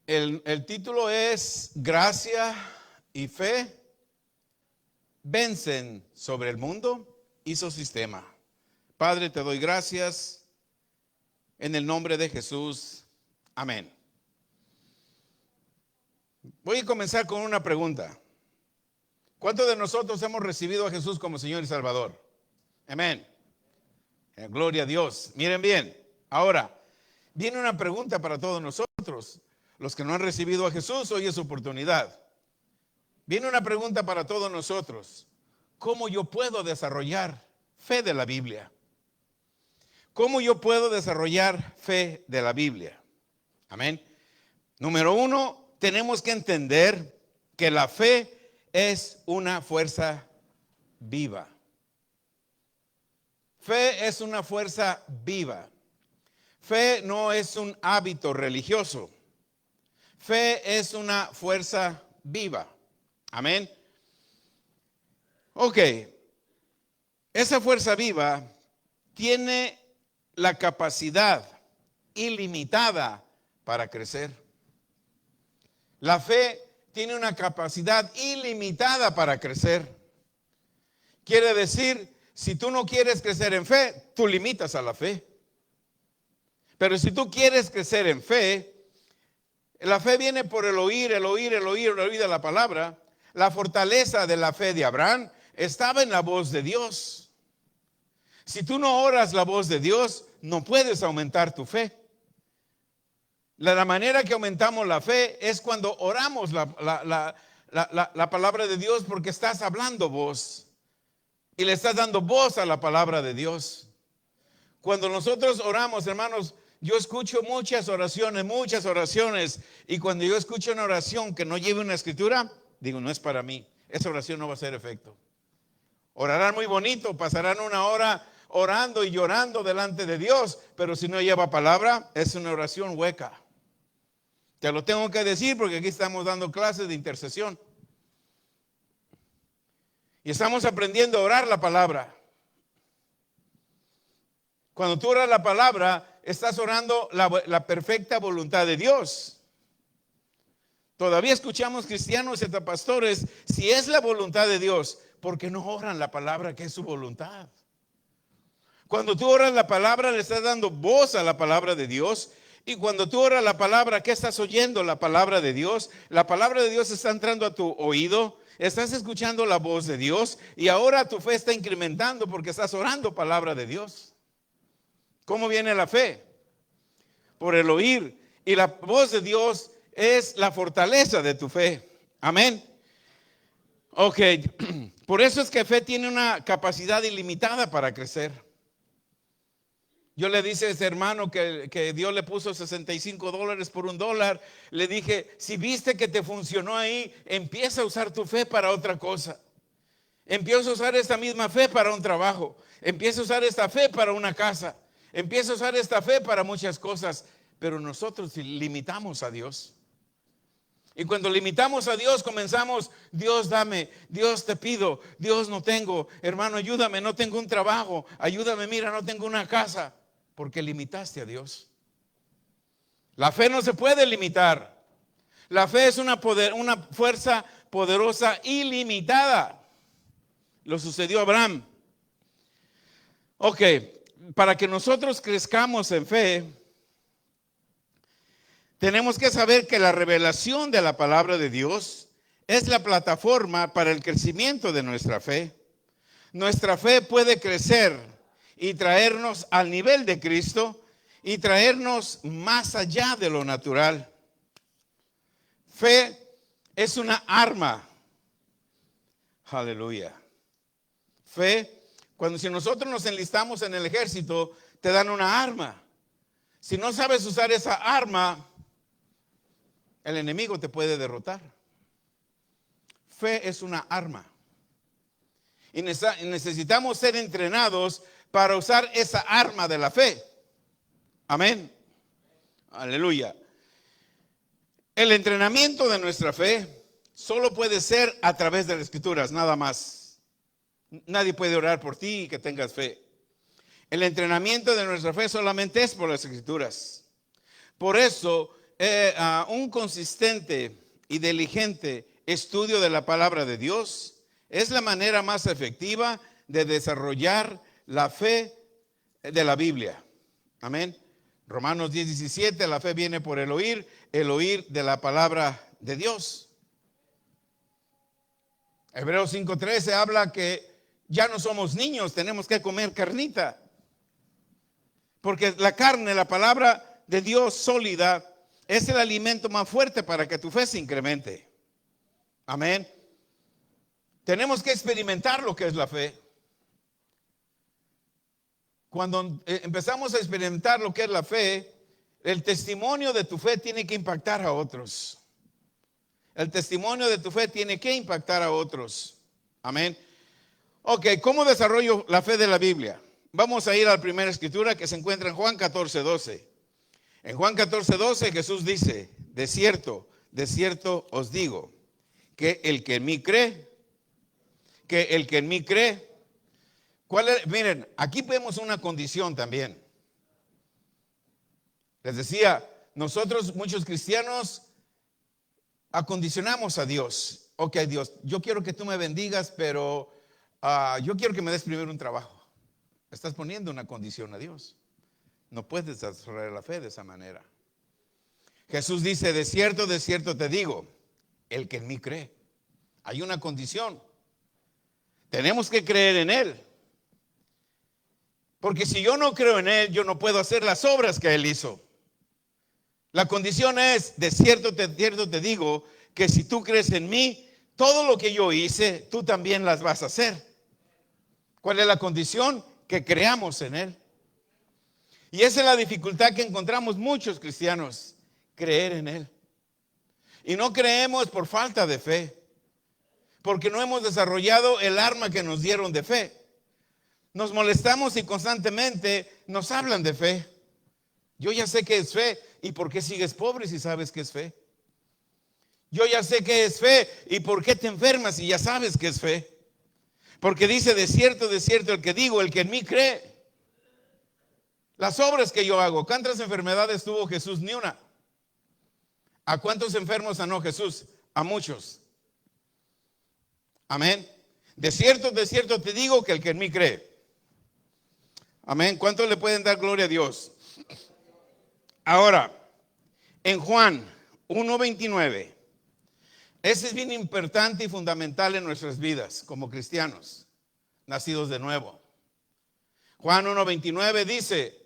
El título es Gracia y fe vencen sobre el mundo y su sistema. Padre, te doy gracias en el nombre de Jesús. Amén. Voy a comenzar con una pregunta. ¿Cuántos de nosotros hemos recibido a Jesús como Señor y Salvador? Amén. Gloria a Dios. Miren bien. Ahora, viene una pregunta para todos nosotros. Los que no han recibido a Jesús, hoy es su oportunidad. Viene una pregunta para todos nosotros. ¿Cómo yo puedo desarrollar fe de la Biblia? ¿Cómo yo puedo desarrollar fe de la Biblia? Amén. Número uno, tenemos que entender que la fe es una fuerza viva. Fe es una fuerza viva. Fe no es un hábito religioso. Fe es una fuerza viva. Amén. Ok. Esa fuerza viva tiene la capacidad ilimitada para crecer. La fe tiene una capacidad ilimitada para crecer. Quiere decir, si tú no quieres crecer en fe, tú limitas a la fe. Pero si tú quieres crecer en fe, la fe viene por el oír de la palabra. La fortaleza de la fe de Abraham estaba en la voz de Dios. Si tú no oras la voz de Dios, no puedes aumentar tu fe. La manera que aumentamos la fe es cuando oramos la palabra de Dios, porque estás hablando vos y le estás dando voz a la palabra de Dios. Cuando nosotros oramos, hermanos, yo escucho muchas oraciones, y cuando yo escucho una oración que no lleve una escritura, digo, no es para mí, esa oración no va a hacer efecto. Orarán muy bonito, pasarán una hora orando y llorando delante de Dios, pero si no lleva palabra, es una oración hueca. Te lo tengo que decir porque aquí estamos dando clases de intercesión. Y estamos aprendiendo a orar la palabra. Cuando tú oras la palabra, estás orando la perfecta voluntad de Dios. Todavía escuchamos cristianos y hasta pastores, si es la voluntad de Dios, ¿por qué no oran la palabra que es su voluntad? Cuando tú oras la palabra, le estás dando voz a la palabra de Dios. Y cuando tú oras la palabra, ¿qué estás oyendo? La palabra de Dios. La palabra de Dios está entrando a tu oído. Estás escuchando la voz de Dios. Y ahora tu fe está incrementando porque estás orando palabra de Dios. ¿Cómo viene la fe? Por el oír. Y la voz de Dios es la fortaleza de tu fe. Amén. Ok. Por eso es que fe tiene una capacidad ilimitada para crecer. Yo le dije a ese hermano que Dios le puso $65 por $1. Le dije, si viste que te funcionó ahí, empieza a usar tu fe para otra cosa. Empieza a usar esta misma fe para un trabajo. Empieza a usar esta fe para una casa. Empieza a usar esta fe para muchas cosas. Pero nosotros limitamos a Dios. Y cuando limitamos a Dios, comenzamos, Dios dame, Dios te pido, Dios no tengo, hermano ayúdame, no tengo un trabajo, ayúdame, mira, no tengo una casa. Porque limitaste a Dios. La fe no se puede limitar. La fe es una fuerza poderosa ilimitada. Lo sucedió a Abraham. Ok, para que nosotros crezcamos en fe, tenemos que saber que la revelación de la palabra de Dios es la plataforma para el crecimiento de nuestra fe. Nuestra fe puede crecer y traernos al nivel de Cristo y traernos más allá de lo natural. Fe es una arma. Aleluya. Fe, si nosotros nos enlistamos en el ejército, te dan una arma. Si no sabes usar esa arma, el enemigo te puede derrotar. Fe es una arma. Y necesitamos ser entrenados para usar esa arma de la fe. Amén. Aleluya. El entrenamiento de nuestra fe solo puede ser a través de las Escrituras, nada más. Nadie puede orar por ti y que tengas fe. El entrenamiento de nuestra fe solamente es por las Escrituras. Por eso un consistente y diligente estudio de la palabra de Dios es la manera más efectiva de desarrollar la fe de la Biblia. Amén. Romanos 10:17, la fe viene por el oír de la palabra de Dios. Hebreos 5:13 habla que ya no somos niños, tenemos que comer carnita. Porque la carne, la palabra de Dios sólida, es el alimento más fuerte para que tu fe se incremente. Amén. Tenemos que experimentar lo que es la fe. Cuando empezamos a experimentar lo que es la fe, el testimonio de tu fe tiene que impactar a otros. El testimonio de tu fe tiene que impactar a otros. Amén. Ok, ¿cómo desarrollo la fe de la Biblia? Vamos a ir a la primera escritura que se encuentra en Juan 14:12. En Juan 14:12 Jesús dice: de cierto os digo, que el que en mí cree, miren, aquí vemos una condición también. Les decía, nosotros muchos cristianos acondicionamos a Dios. Ok, Dios, yo quiero que tú me bendigas, pero yo quiero que me des primero un trabajo. Estás poniendo una condición a Dios. No puedes desarrollar la fe de esa manera. Jesús dice: de cierto te digo, el que en mí cree. Hay una condición. Tenemos que creer en Él. Porque si yo no creo en Él, yo no puedo hacer las obras que Él hizo. La condición es: de cierto te digo, que si tú crees en mí, todo lo que yo hice, tú también las vas a hacer. ¿Cuál es la condición? Que creamos en Él. Y esa es la dificultad que encontramos muchos cristianos: creer en Él. Y no creemos por falta de fe, porque no hemos desarrollado el arma que nos dieron de fe. Nos molestamos y constantemente nos hablan de fe. Yo ya sé que es fe. ¿Y por qué sigues pobre si sabes que es fe? Yo ya sé que es fe. ¿Y por qué te enfermas si ya sabes que es fe? Porque dice: de cierto el que digo, el que en mí cree. Las obras que yo hago. ¿Cuántas enfermedades tuvo Jesús? Ni una. ¿A cuántos enfermos sanó Jesús? A muchos. Amén. De cierto te digo, que el que en mí cree. Amén. ¿Cuántos le pueden dar gloria a Dios? Ahora, en Juan 1:29, ese es bien importante y fundamental en nuestras vidas como cristianos, nacidos de nuevo. Juan 1:29 dice: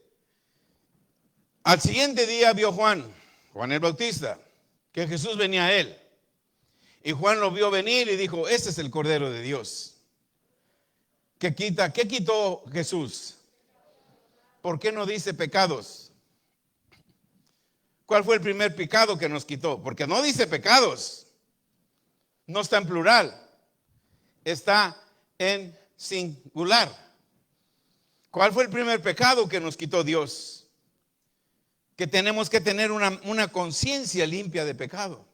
al siguiente día vio Juan el Bautista, que Jesús venía a él. Y Juan lo vio venir y dijo: este es el Cordero de Dios. ¿Qué quitó Jesús? ¿Por qué no dice pecados? ¿Cuál fue el primer pecado que nos quitó? Porque no dice pecados. No está en plural. Está en singular. ¿Cuál fue el primer pecado que nos quitó Dios? Que tenemos que tener una conciencia limpia de pecado.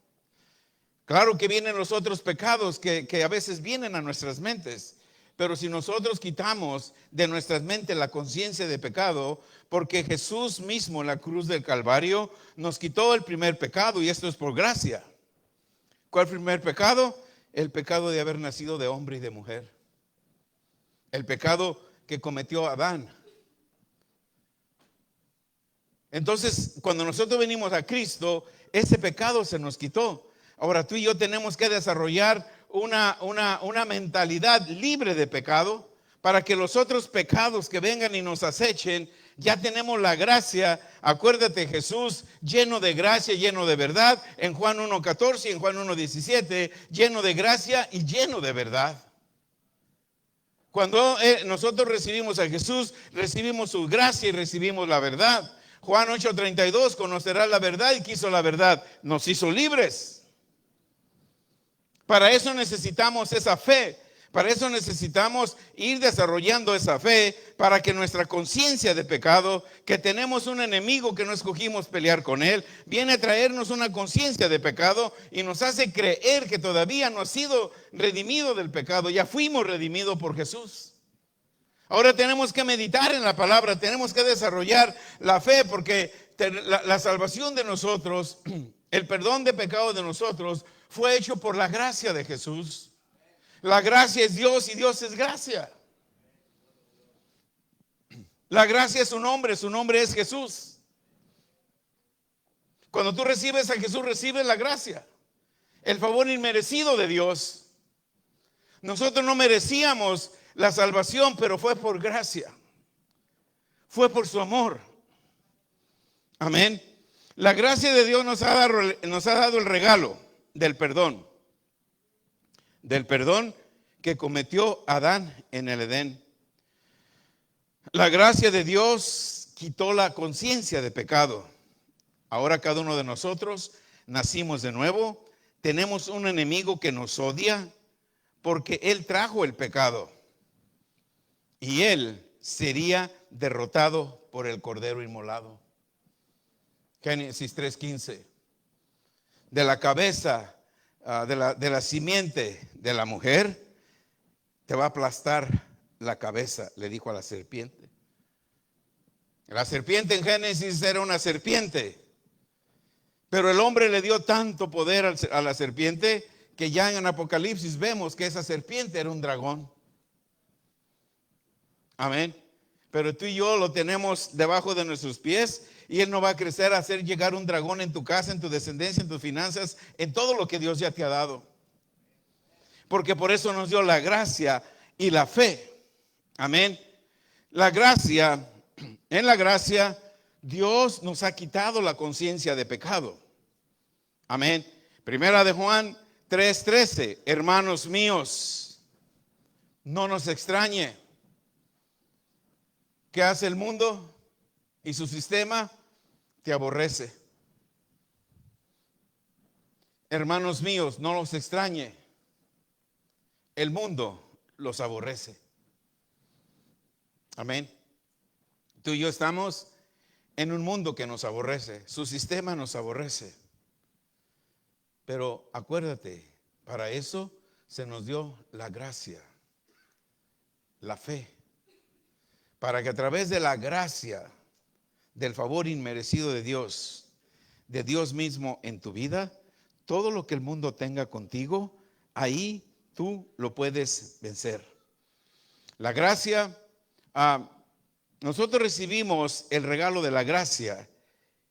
Claro que vienen los otros pecados que a veces vienen a nuestras mentes. Pero si nosotros quitamos de nuestras mentes la conciencia de pecado, porque Jesús mismo en la cruz del Calvario nos quitó el primer pecado, y esto es por gracia. ¿Cuál fue el primer pecado? El pecado de haber nacido de hombre y de mujer. El pecado que cometió Adán. Entonces, cuando nosotros venimos a Cristo, ese pecado se nos quitó. Ahora tú y yo tenemos que desarrollar una mentalidad libre de pecado, para que los otros pecados que vengan y nos acechen, ya tenemos la gracia. Acuérdate, Jesús lleno de gracia, lleno de verdad, en Juan 1:14 y en Juan 1:17, lleno de gracia y lleno de verdad. Cuando nosotros recibimos a Jesús, recibimos su gracia y recibimos la verdad. Juan 8:32, conocerás la verdad, y quiso la verdad, nos hizo libres. Para eso necesitamos esa fe. Para eso necesitamos ir desarrollando esa fe, para que nuestra conciencia de pecado, que tenemos un enemigo que no escogimos pelear con él, viene a traernos una conciencia de pecado y nos hace creer que todavía no ha sido redimido del pecado. Ya fuimos redimidos por Jesús. Ahora tenemos que meditar en la palabra, tenemos que desarrollar la fe, porque la salvación de nosotros, el perdón de pecado de nosotros, fue hecho por la gracia de Jesús. La gracia es Dios y Dios es gracia. La gracia es su nombre es Jesús. Cuando tú recibes a Jesús, recibes la gracia, el favor inmerecido de Dios. Nosotros no merecíamos la salvación, pero fue por gracia. Fue por su amor. Amén. La gracia de Dios nos ha dado el regalo del perdón. Del perdón que cometió Adán en el Edén. La gracia de Dios quitó la conciencia de pecado. Ahora cada uno de nosotros nacimos de nuevo. Tenemos un enemigo que nos odia porque Él trajo el pecado. Y Él sería derrotado por el Cordero inmolado. Génesis 3:15. De la cabeza, de la simiente de la mujer, te va a aplastar la cabeza, le dijo a la serpiente. La serpiente en Génesis era una serpiente, pero el hombre le dio tanto poder a la serpiente que ya en Apocalipsis vemos que esa serpiente era un dragón. Amén. Pero tú y yo lo tenemos debajo de nuestros pies y Él no va a crecer a hacer llegar un dragón en tu casa, en tu descendencia, en tus finanzas, en todo lo que Dios ya te ha dado. Porque por eso nos dio la gracia y la fe. Amén. La gracia, en la gracia, Dios nos ha quitado la conciencia de pecado. Amén. Primera de Juan 3:13. Hermanos míos, no nos extrañe. ¿Qué hace el mundo y su sistema? Te aborrece. Hermanos míos, no los extrañe. El mundo los aborrece. Amén. Tú y yo estamos en un mundo que nos aborrece. Su sistema nos aborrece. Pero acuérdate, para eso se nos dio la gracia, la fe. Para que a través de la gracia, del favor inmerecido de Dios mismo en tu vida, todo lo que el mundo tenga contigo, ahí tú lo puedes vencer. La gracia, nosotros recibimos el regalo de la gracia.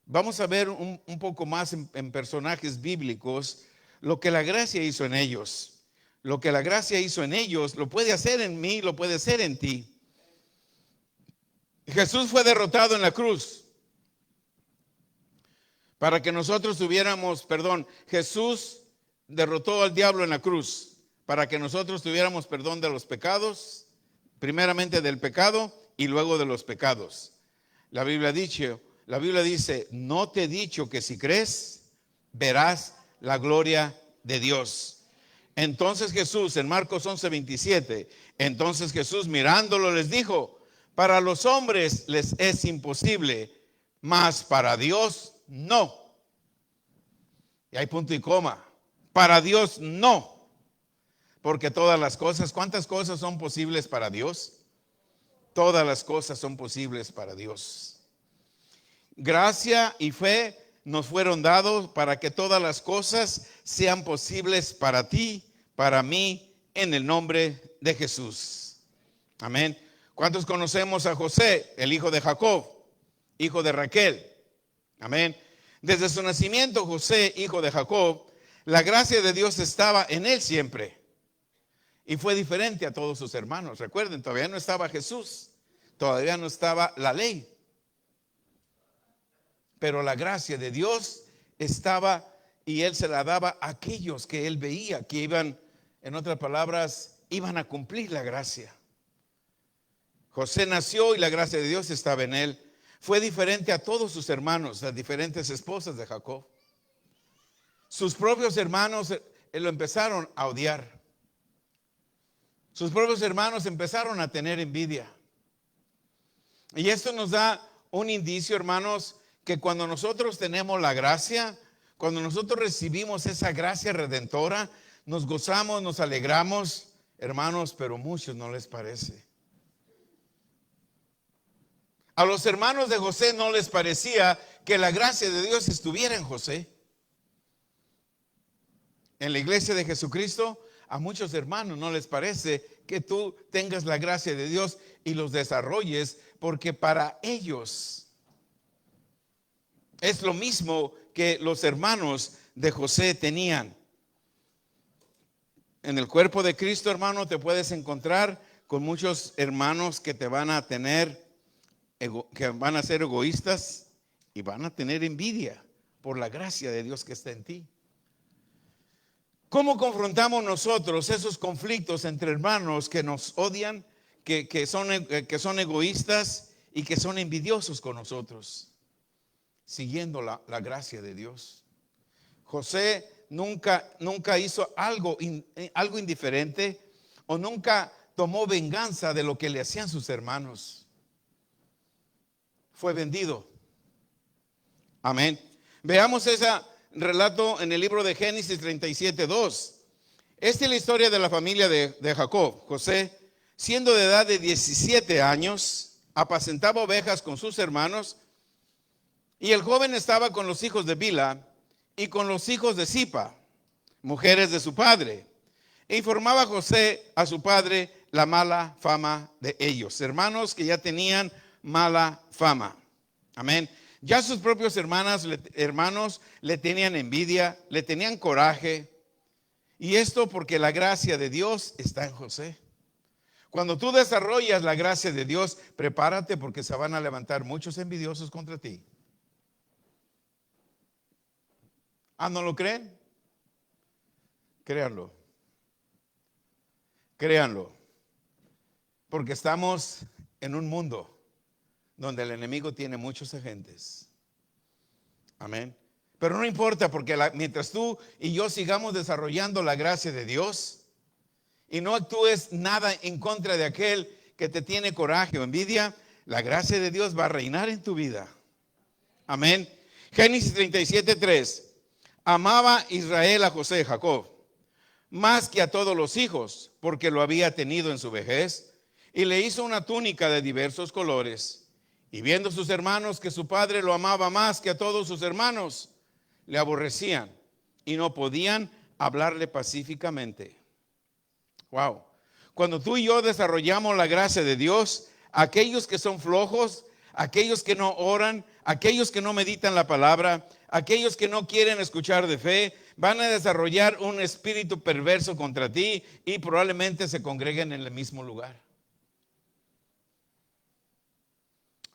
Vamos a ver un poco más en personajes bíblicos lo que la gracia hizo en ellos. Lo que la gracia hizo en ellos lo puede hacer en mí, lo puede hacer en ti. Jesús fue derrotado en la cruz para que nosotros tuviéramos perdón. Jesús derrotó al diablo en la cruz para que nosotros tuviéramos perdón de los pecados, primeramente del pecado y luego de los pecados. La Biblia dice, no te he dicho que si crees, verás la gloria de Dios. Entonces Jesús, en Marcos 11:27, entonces Jesús mirándolo les dijo, para los hombres les es imposible, mas para Dios no. Y hay punto y coma. Para Dios no. Porque todas las cosas, ¿cuántas cosas son posibles para Dios? Todas las cosas son posibles para Dios. Gracia y fe nos fueron dados para que todas las cosas sean posibles para ti, para mí, en el nombre de Jesús. Amén. ¿Cuántos conocemos a José, el hijo de Jacob, hijo de Raquel? Amén. Desde su nacimiento, José, hijo de Jacob, la gracia de Dios estaba en él siempre. Y fue diferente a todos sus hermanos. Recuerden, todavía no estaba Jesús, todavía no estaba la ley. Pero la gracia de Dios estaba y Él se la daba a aquellos que Él veía que iban, en otras palabras, iban a cumplir la gracia. José nació y la gracia de Dios estaba en él. Fue diferente a todos sus hermanos, las diferentes esposas de Jacob. Sus propios hermanos lo empezaron a odiar. Sus propios hermanos empezaron a tener envidia. Y esto nos da un indicio, hermanos, que cuando nosotros tenemos la gracia, cuando nosotros recibimos esa gracia redentora, nos gozamos, nos alegramos, hermanos, pero a muchos no les parece. A los hermanos de José no les parecía que la gracia de Dios estuviera en José. En la iglesia de Jesucristo, a muchos hermanos no les parece que tú tengas la gracia de Dios y los desarrolles, porque para ellos es lo mismo que los hermanos de José tenían. En el cuerpo de Cristo, hermano, te puedes encontrar con muchos hermanos que te van a tener, que van a ser egoístas y van a tener envidia por la gracia de Dios que está en ti. ¿Cómo confrontamos nosotros esos conflictos entre hermanos que nos odian, que son egoístas y que son envidiosos con nosotros? Siguiendo la gracia de Dios. José nunca hizo algo indiferente, o nunca tomó venganza de lo que le hacían sus hermanos. Fue vendido. Amén. Veamos ese relato en el libro de Génesis 37:2. Esta es la historia de la familia de Jacob. José, siendo de edad de 17 años, apacentaba ovejas con sus hermanos, y el joven estaba con los hijos de Bila y con los hijos de Zipa, mujeres de su padre. E informaba José a su padre la mala fama de ellos, hermanos que ya tenían mala fama. Amén. Ya sus propios hermanos le tenían envidia, le tenían coraje. Y esto porque la gracia de Dios está en José. Cuando tú desarrollas la gracia de Dios, prepárate, porque se van a levantar muchos envidiosos contra ti. ¿No lo creen? Créanlo. Créanlo. Porque estamos en un mundo donde el enemigo tiene muchos agentes. Amén. Pero no importa, porque mientras tú y yo sigamos desarrollando la gracia de Dios y no actúes nada en contra de aquel que te tiene coraje o envidia, la gracia de Dios va a reinar en tu vida. Amén. Génesis 37:3. Amaba Israel a José, Jacob, más que a todos los hijos, porque lo había tenido en su vejez, y le hizo una túnica de diversos colores. Y viendo sus hermanos que su padre lo amaba más que a todos sus hermanos, le aborrecían y no podían hablarle pacíficamente. Wow. Cuando tú y yo desarrollamos la gracia de Dios, aquellos que son flojos, aquellos que no oran, aquellos que no meditan la palabra, aquellos que no quieren escuchar de fe, van a desarrollar un espíritu perverso contra ti y probablemente se congreguen en el mismo lugar.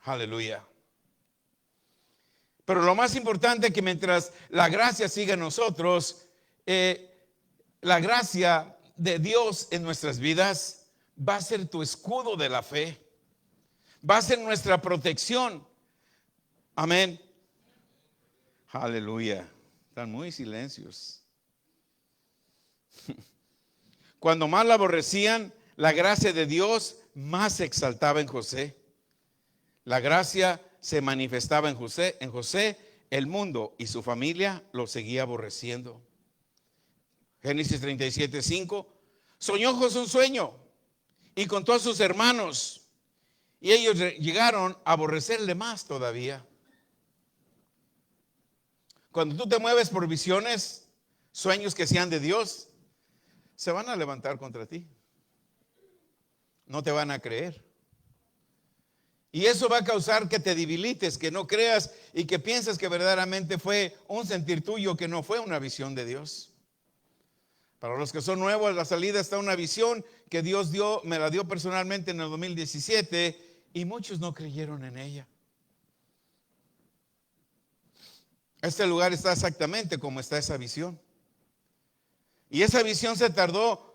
Aleluya. Pero lo más importante es que mientras la gracia siga en nosotros, la gracia de Dios en nuestras vidas va a ser tu escudo de la fe, va a ser nuestra protección. Amén. Aleluya. Están muy silencios. Cuando más la aborrecían, la gracia de Dios más se exaltaba en José. La gracia se manifestaba en José. En José, el mundo y su familia lo seguía aborreciendo. Génesis 37:5. Soñó José un sueño y contó a sus hermanos, y ellos llegaron a aborrecerle más todavía. Cuando tú te mueves por visiones, sueños que sean de Dios, se van a levantar contra ti. No te van a creer. Y eso va a causar que te debilites, que no creas y que pienses que verdaderamente fue un sentir tuyo, que no fue una visión de Dios. Para los que son nuevos, a la salida está una visión que Dios me la dio personalmente en el 2017, y muchos no creyeron en ella. Este lugar está exactamente como está esa visión. Y esa visión se tardó.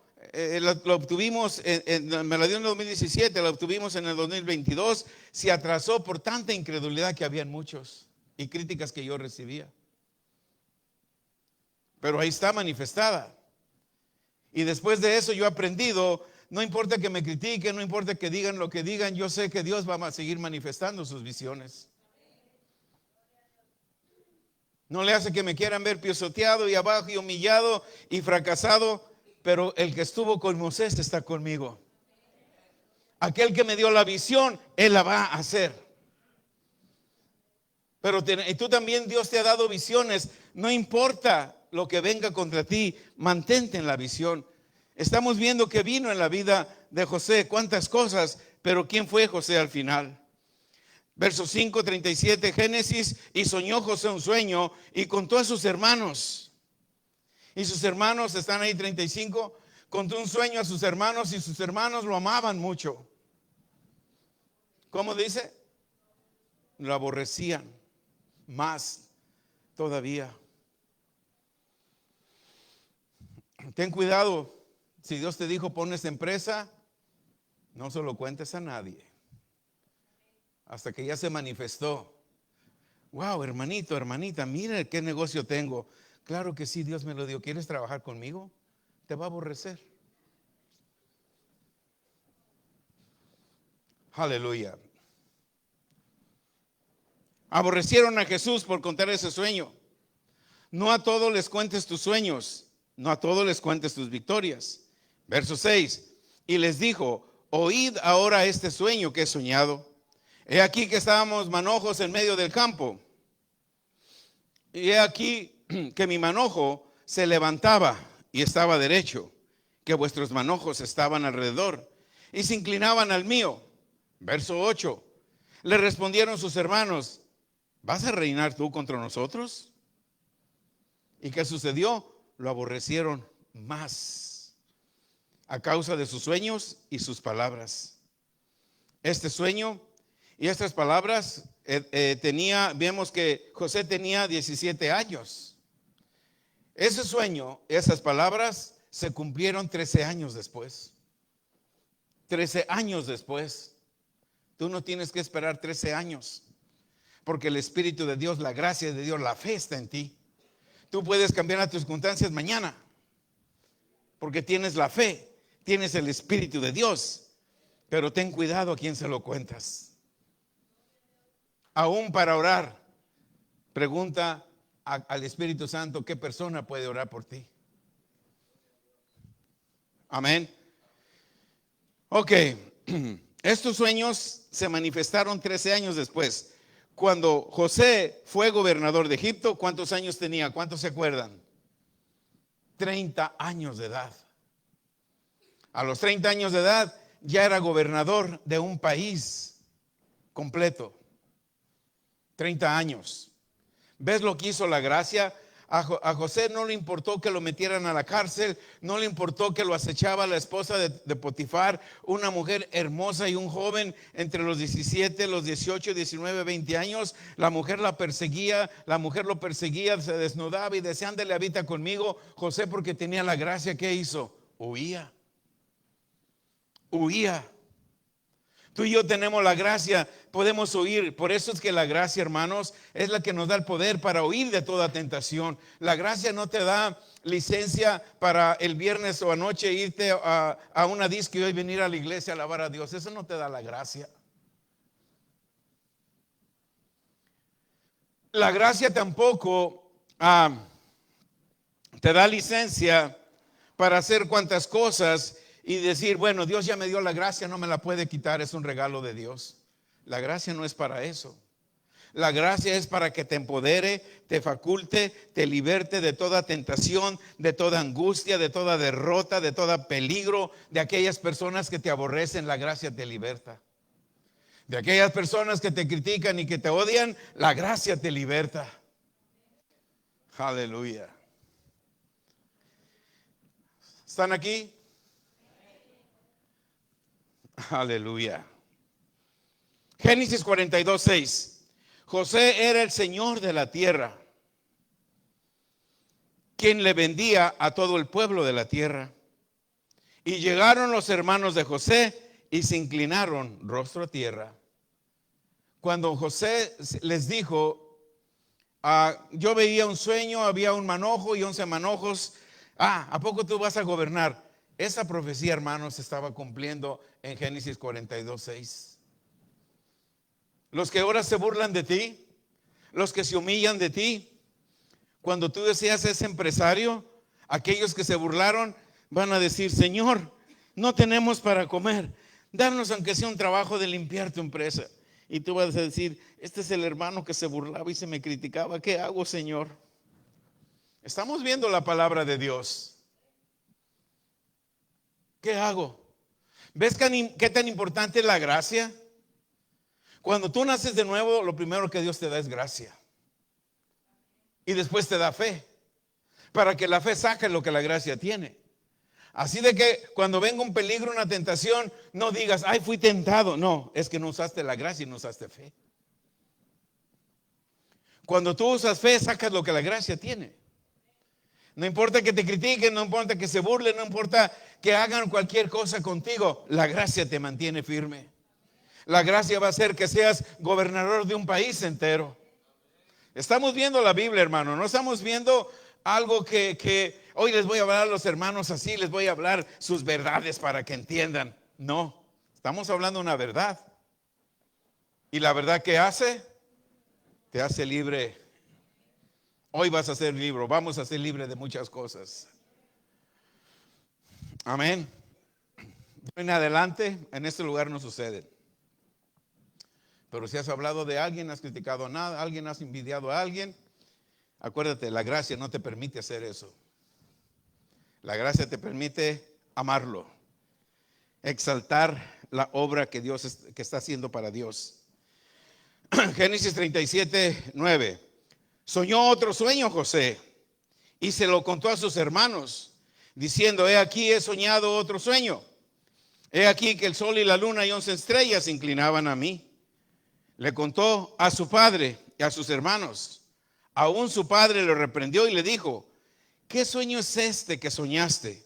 Lo obtuvimos, me la dio en el 2017, la obtuvimos en el 2022. Se atrasó por tanta incredulidad que habían muchos y críticas que yo recibía. Pero ahí está manifestada. Y después de eso yo he aprendido, no importa que me critiquen, no importa que digan lo que digan, yo sé que Dios va a seguir manifestando sus visiones. No le hace que me quieran ver pisoteado y abajo y humillado y fracasado. Pero el que estuvo con Moisés está conmigo. Aquel que me dio la visión, Él la va a hacer. Pero y tú también, Dios te ha dado visiones. No importa lo que venga contra ti, mantente en la visión. Estamos viendo que vino en la vida de José cuántas cosas, pero ¿quién fue José al final? Verso 5, 37, Génesis, y soñó José un sueño y contó a sus hermanos. Y sus hermanos, están ahí 35, contó un sueño a sus hermanos y sus hermanos lo amaban mucho. ¿Cómo dice? Lo aborrecían más todavía. Ten cuidado, si Dios te dijo pon esta empresa, no se lo cuentes a nadie hasta que ya se manifestó. Wow, hermanito, hermanita, mira qué negocio tengo. Claro que sí, Dios me lo dio. ¿Quieres trabajar conmigo? Te va a aborrecer. Aleluya. Aborrecieron a Jesús por contar ese sueño. No a todos les cuentes tus sueños, no a todos les cuentes tus victorias. Verso 6, y les dijo, oíd ahora este sueño que he soñado. He aquí que estábamos manojos en medio del campo. Y he aquí que mi manojo se levantaba y estaba derecho, que vuestros manojos estaban alrededor y se inclinaban al mío. Verso 8, le respondieron sus hermanos, ¿vas a reinar tú contra nosotros? ¿Y qué sucedió? Lo aborrecieron más a causa de sus sueños y sus palabras. Este sueño y estas palabras vemos que José tenía 17 años. Ese sueño, esas palabras se cumplieron 13 años después. 13 años después. Tú no tienes que esperar 13 años, porque el Espíritu de Dios, la gracia de Dios, la fe está en ti. Tú puedes cambiar las circunstancias mañana, porque tienes la fe, tienes el Espíritu de Dios. Pero ten cuidado a quién se lo cuentas. Aún para orar, pregunta al Espíritu Santo qué persona puede orar por ti. Amén. Ok, estos sueños se manifestaron 13 años después. Cuando José fue gobernador de Egipto, ¿cuántos años tenía? ¿Cuántos se acuerdan? 30 años de edad. A los 30 años de edad ya era gobernador de un país completo. 30 años. ¿Ves lo que hizo la gracia? A José no le importó que lo metieran a la cárcel, no le importó que lo acechaba la esposa de Potifar, una mujer hermosa y un joven entre los 17, los 18, 19, 20 años. La mujer lo perseguía, se desnudaba y decía, ándale, habita conmigo. José, porque tenía la gracia, ¿qué hizo? Huía. Tú y yo tenemos la gracia, podemos huir. Por eso es que la gracia, hermanos, es la que nos da el poder para huir de toda tentación. La gracia no te da licencia para el viernes o anoche irte a una disco y hoy venir a la iglesia a alabar a Dios. Eso no te da la gracia. La gracia tampoco te da licencia para hacer cuantas cosas y decir, bueno, Dios ya me dio la gracia, no me la puede quitar, es un regalo de Dios. La gracia no es para eso. La gracia es para que te empodere, te faculte, te liberte de toda tentación, de toda angustia, de toda derrota, de todo peligro, de aquellas personas que te aborrecen. La gracia te liberta. De aquellas personas que te critican y que te odian, la gracia te liberta. Aleluya. ¿Están aquí? Aleluya. Génesis 42, 6. José era el Señor de la tierra, quien le vendía a todo el pueblo de la tierra. Y llegaron los hermanos de José y se inclinaron rostro a tierra. Cuando José les dijo, yo veía un sueño, había un manojo y 11 manojos. ¿A poco tú vas a gobernar? Esa profecía, hermanos, se estaba cumpliendo en Génesis 42, 6. Los que ahora se burlan de ti, los que se humillan de ti, cuando tú deseas ser empresario, aquellos que se burlaron van a decir, Señor, no tenemos para comer, danos aunque sea un trabajo de limpiar tu empresa. Y tú vas a decir, este es el hermano que se burlaba y se me criticaba. ¿Qué hago, Señor? Estamos viendo la palabra de Dios. ¿Qué hago? ¿Ves qué tan importante es la gracia? Cuando tú naces de nuevo, lo primero que Dios te da es gracia. Y después te da fe. Para que la fe saque lo que la gracia tiene. Así de que cuando venga un peligro, una tentación, no digas, ay, fui tentado. No, es que no usaste la gracia y no usaste fe. Cuando tú usas fe, sacas lo que la gracia tiene. No importa que te critiquen, no importa que se burlen, no importa que hagan cualquier cosa contigo, la gracia te mantiene firme. La gracia va a hacer que seas gobernador de un país entero. Estamos viendo la Biblia, hermano, no estamos viendo algo que hoy les voy a hablar a los hermanos así, les voy a hablar sus verdades para que entiendan. No, estamos hablando una verdad. ¿Y la verdad qué hace? Te hace libre. Hoy vas a ser libre, vamos a ser libres de muchas cosas. Amén. De en adelante, en este lugar no sucede. Pero si has hablado de alguien, has criticado a nada, alguien has envidiado a alguien, acuérdate, la gracia no te permite hacer eso. La gracia te permite amarlo, exaltar la obra que Dios que está haciendo para Dios. Génesis 37, 9. Soñó otro sueño José y se lo contó a sus hermanos, diciendo, he aquí he soñado otro sueño. He aquí que el sol y la luna y 11 estrellas se inclinaban a mí. Le contó a su padre y a sus hermanos. Aún su padre lo reprendió y le dijo, ¿qué sueño es este que soñaste?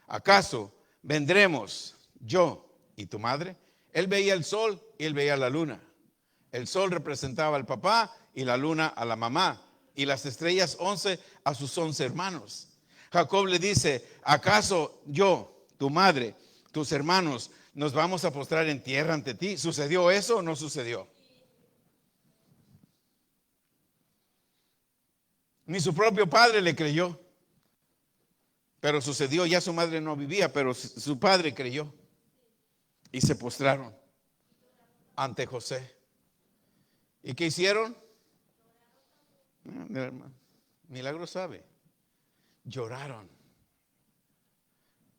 ¿Acaso vendremos yo y tu madre? Él veía el sol y él veía la luna. El sol representaba al papá y la luna a la mamá. Y las estrellas 11 a sus 11 hermanos. Jacob le dice, ¿acaso yo, tu madre, tus hermanos, nos vamos a postrar en tierra ante ti? ¿Sucedió eso o no sucedió? Ni su propio padre le creyó. Pero sucedió, ya su madre no vivía, pero su padre creyó. Y se postraron ante José. ¿Y qué hicieron? Milagro sabe. Lloraron.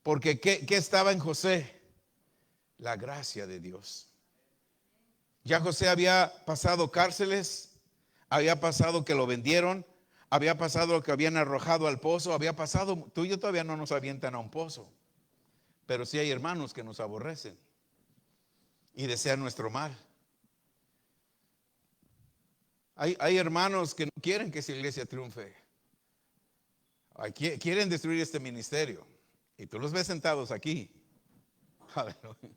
Porque ¿qué estaba en José? La gracia de Dios. Ya José había pasado cárceles, había pasado que lo vendieron, había pasado que habían arrojado al pozo, había pasado, tú y yo todavía no nos avientan a un pozo, pero sí hay hermanos que nos aborrecen y desean nuestro mal. Hay hermanos que no quieren que esa iglesia triunfe. Quieren destruir este ministerio. Y tú los ves sentados aquí. Aleluya.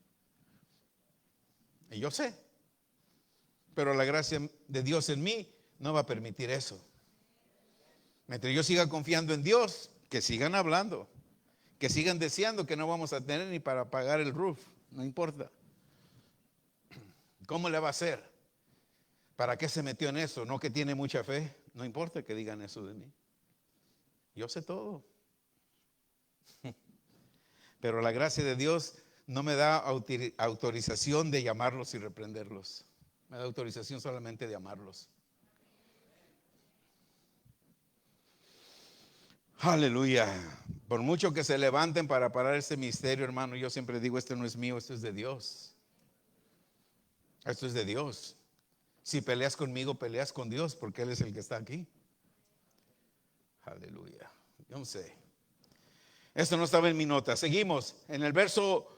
Y yo sé. Pero la gracia de Dios en mí no va a permitir eso. Mientras yo siga confiando en Dios, que sigan hablando. Que sigan deseando que no vamos a tener ni para pagar el roof. No importa. ¿Cómo le va a hacer? ¿Para qué se metió en eso? No que tiene mucha fe. No importa que digan eso de mí. Yo sé todo. Pero la gracia de Dios no me da autorización de llamarlos y reprenderlos. Me da autorización solamente de amarlos. Aleluya. Por mucho que se levanten para parar este misterio, hermano, yo siempre digo, este no es mío, esto es de Dios. Esto es de Dios. Si peleas conmigo, peleas con Dios, porque Él es el que está aquí. Aleluya. Yo no sé. Esto no estaba en mi nota. Seguimos. En el verso,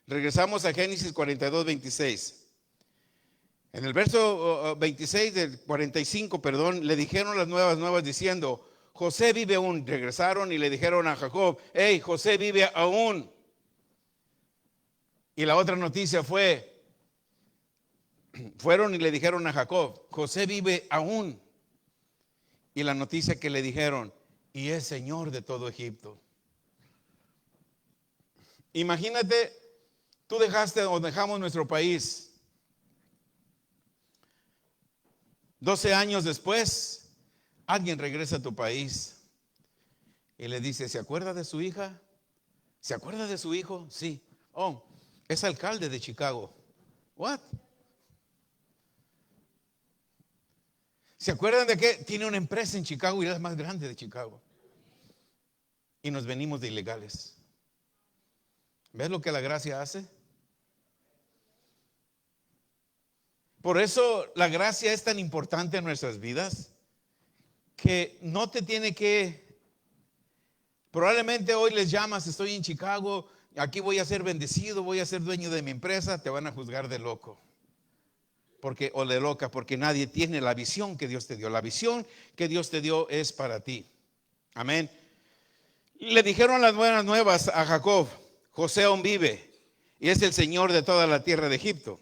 regresamos a Génesis 42, 26. En el verso 26 del 45, perdón, le dijeron las nuevas diciendo, José vive aún. Regresaron y le dijeron a Jacob, hey, José vive aún. Y la otra noticia fueron y le dijeron a Jacob, José vive aún. Y la noticia que le dijeron, y es Señor de todo Egipto. Imagínate, tú dejamos nuestro país. 12 años después, alguien regresa a tu país y le dice, ¿se acuerda de su hija? ¿Se acuerda de su hijo? Sí. Oh, es alcalde de Chicago. What? ¿Se acuerdan de que tiene una empresa en Chicago y es la más grande de Chicago? Y nos venimos de ilegales. ¿Ves lo que la gracia hace? Por eso la gracia es tan importante en nuestras vidas, que no te tiene que, probablemente hoy les llamas, estoy en Chicago, aquí voy a ser bendecido, voy a ser dueño de mi empresa, te van a juzgar de loco. O de loca, porque nadie tiene la visión que Dios te dio. La visión que Dios te dio es para ti. Amén. Le dijeron las buenas nuevas a Jacob: José aún vive y es el Señor de toda la tierra de Egipto.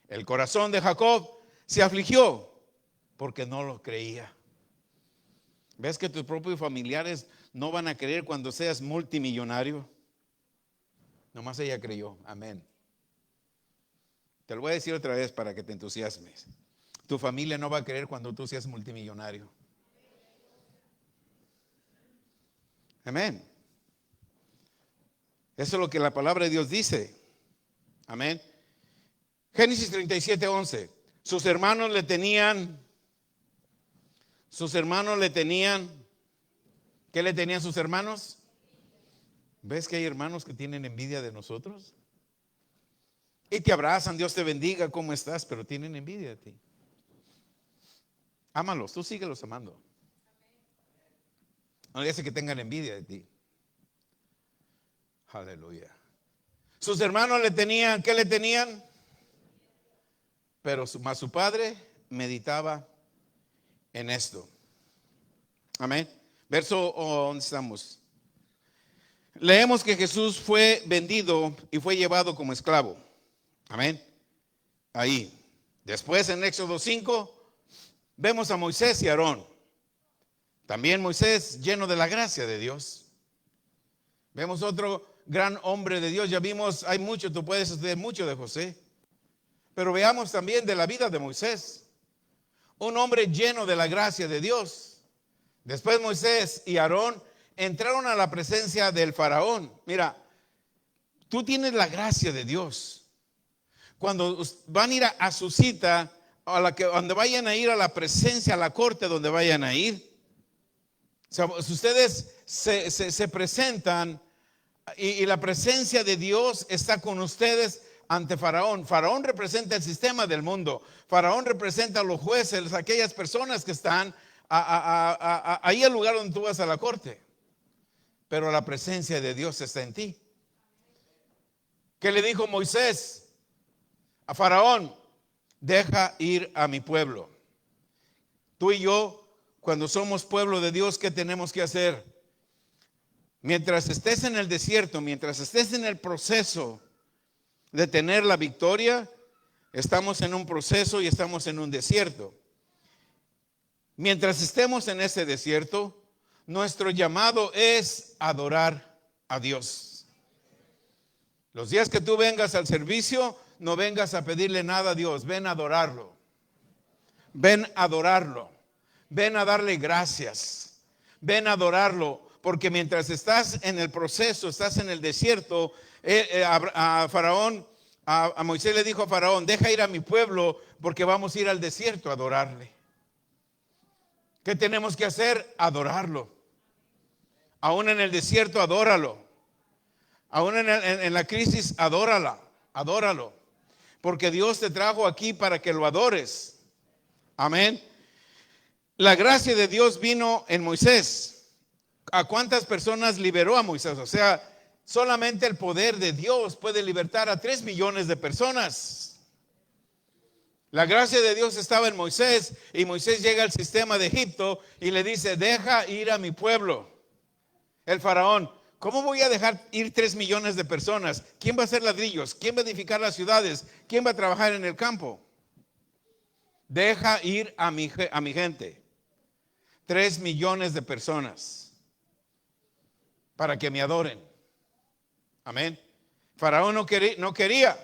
El corazón de Jacob se afligió porque no lo creía. ¿Ves que tus propios familiares no van a creer cuando seas multimillonario? Nomás ella creyó. Amén. Te lo voy a decir otra vez para que te entusiasmes. Tu familia no va a creer cuando tú seas multimillonario. Amén. Eso es lo que la palabra de Dios dice. Amén. Génesis 37:11. Sus hermanos le tenían, ¿qué le tenían sus hermanos? ¿Ves que hay hermanos que tienen envidia de nosotros? Y te abrazan, Dios te bendiga, ¿cómo estás? Pero tienen envidia de ti. Ámalos, tú síguelos amando. No dice que tengan envidia de ti. Aleluya. Sus hermanos le tenían, ¿qué le tenían? Pero más su padre meditaba en esto. Amén. Verso, ¿dónde estamos? Leemos que Jesús fue vendido y fue llevado como esclavo. Amén. Ahí. Después en Éxodo 5 vemos a Moisés y Aarón. También Moisés lleno de la gracia de Dios. Vemos otro gran hombre de Dios. Ya vimos, hay mucho, tú puedes estudiar mucho de José. Pero veamos también de la vida de Moisés. Un hombre lleno de la gracia de Dios. Después Moisés y Aarón entraron a la presencia del faraón. Mira, tú tienes la gracia de Dios. Cuando van a ir a su cita, donde vayan a ir a la presencia, a la corte donde vayan a ir, o sea, si ustedes se presentan y la presencia de Dios está con ustedes ante Faraón. Faraón representa el sistema del mundo. Faraón representa a los jueces, aquellas personas que están ahí al lugar donde tú vas a la corte. Pero la presencia de Dios está en ti. ¿Qué le dijo Moisés a Faraón? Deja ir a mi pueblo. Tú y yo, cuando somos pueblo de Dios, ¿qué tenemos que hacer? Mientras estés en el desierto, mientras estés en el proceso de tener la victoria, estamos en un proceso y estamos en un desierto. Mientras estemos en ese desierto, nuestro llamado es adorar a Dios. Los días que tú vengas al servicio, no vengas a pedirle nada a Dios, ven a adorarlo. Ven a adorarlo. Ven a darle gracias. Ven a adorarlo, porque mientras estás en el proceso, estás en el desierto, a Faraón, a Moisés le dijo a Faraón: deja ir a mi pueblo porque vamos a ir al desierto a adorarle. ¿Qué tenemos que hacer? Adorarlo. Aún en el desierto, adóralo. Aún en la crisis, adóralo. Porque Dios te trajo aquí para que lo adores. Amén. La gracia de Dios vino en Moisés. ¿A cuántas personas liberó a Moisés? O sea, solamente el poder de Dios puede libertar a 3 millones de personas. La gracia de Dios estaba en Moisés, y Moisés llega al sistema de Egipto y le dice: deja ir a mi pueblo. El faraón: ¿cómo voy a dejar ir 3 millones de personas? ¿Quién va a hacer ladrillos? ¿Quién va a edificar las ciudades? ¿Quién va a trabajar en el campo? Deja ir a mi gente. 3 millones de personas para que me adoren. Amén. Faraón no quería.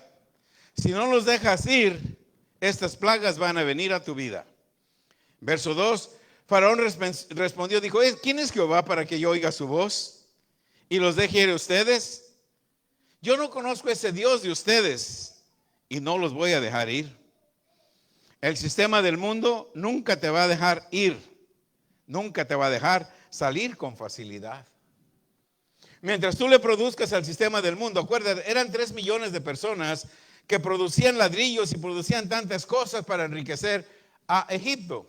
Si no los dejas ir, estas plagas van a venir a tu vida. Verso 2. Faraón respondió, dijo: ¿quién es Jehová para que yo oiga su voz y los deje ir a ustedes? Yo no conozco ese Dios de ustedes. y no los voy a dejar ir. El sistema del mundo nunca te va a dejar ir, nunca te va a dejar salir con facilidad. Mientras tú le produzcas al sistema del mundo, acuérdate, eran 3 millones de personas que producían ladrillos y producían tantas cosas para enriquecer a Egipto,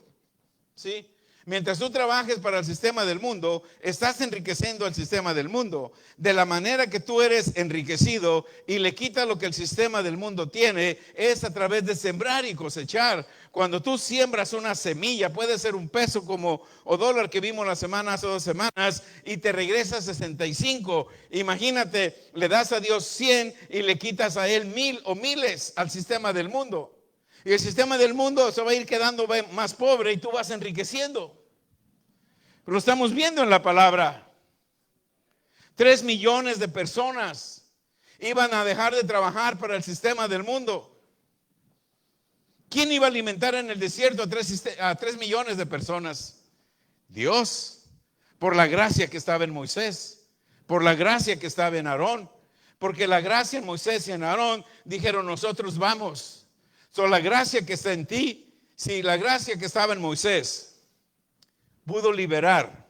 ¿sí? Mientras tú trabajes para el sistema del mundo, estás enriqueciendo al sistema del mundo. De la manera que tú eres enriquecido y le quitas lo que el sistema del mundo tiene, es a través de sembrar y cosechar. Cuando tú siembras una semilla, puede ser un peso o dólar que vimos hace 2 semanas, y te regresa 65. Imagínate, le das a Dios 100 y le quitas a Él 1000 o miles al sistema del mundo. Y el sistema del mundo se va a ir quedando más pobre y tú vas enriqueciendo. Lo estamos viendo en la palabra. 3 millones de personas iban a dejar de trabajar para el sistema del mundo. ¿Quién iba a alimentar en el desierto a 3 millones de personas? Dios, por la gracia que estaba en Moisés, por la gracia que estaba en Aarón. Porque la gracia en Moisés y en Aarón dijeron, nosotros vamos. La gracia que está en ti, si la gracia que estaba en Moisés pudo liberar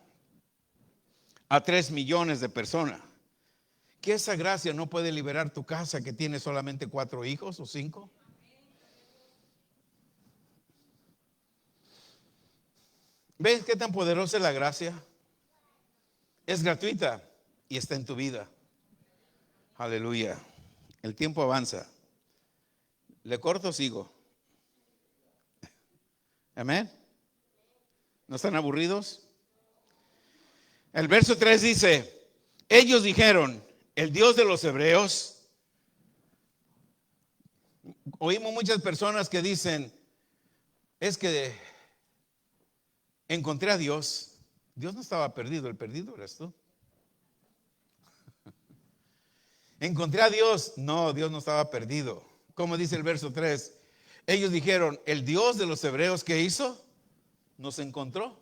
a 3 millones de personas, ¿que esa gracia no puede liberar tu casa que tiene solamente 4 hijos o 5? ¿Ves qué tan poderosa es la gracia? Es gratuita y está en tu vida. Aleluya. El tiempo avanza. ¿Le corto o sigo? Amén. ¿No están aburridos? El verso 3 dice, ellos dijeron, el Dios de los hebreos. Oímos muchas personas que dicen, es que encontré a Dios. Dios no estaba perdido, el perdido eres tú. Encontré a Dios. No, Dios no estaba perdido. Como dice el verso 3, ellos dijeron, el Dios de los hebreos, ¿qué hizo? Nos encontró.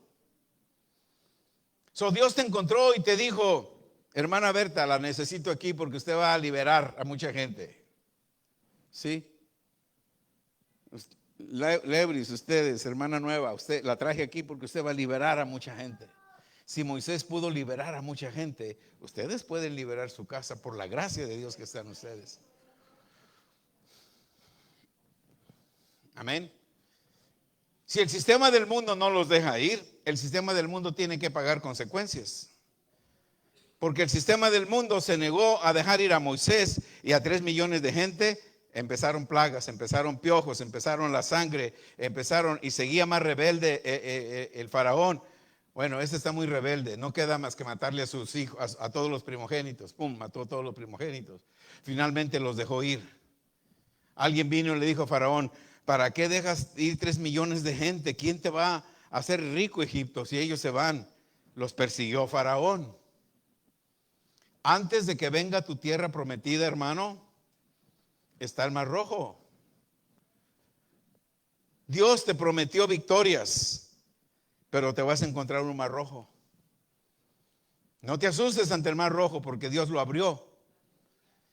Dios te encontró y te dijo, hermana Berta, la necesito aquí porque usted va a liberar a mucha gente. ¿Sí? Lebris, ustedes, hermana nueva, usted la traje aquí porque usted va a liberar a mucha gente. Si Moisés pudo liberar a mucha gente, ustedes pueden liberar su casa por la gracia de Dios que está en ustedes. Amén. Si el sistema del mundo no los deja ir, el sistema del mundo tiene que pagar consecuencias. Porque el sistema del mundo se negó a dejar ir a Moisés y a 3 millones de gente. Empezaron plagas, empezaron piojos, empezaron la sangre, y seguía más rebelde el faraón. Bueno, este está muy rebelde, no queda más que matarle a sus hijos, a todos los primogénitos. Pum, mató a todos los primogénitos. Finalmente los dejó ir. Alguien vino y le dijo a Faraón, ¿para qué dejas ir 3 millones de gente? ¿Quién te va a hacer rico, Egipto, si ellos se van? Los persiguió Faraón. Antes de que venga tu tierra prometida, hermano, está el Mar Rojo. Dios te prometió victorias, pero te vas a encontrar un Mar Rojo. No te asustes ante el Mar Rojo porque Dios lo abrió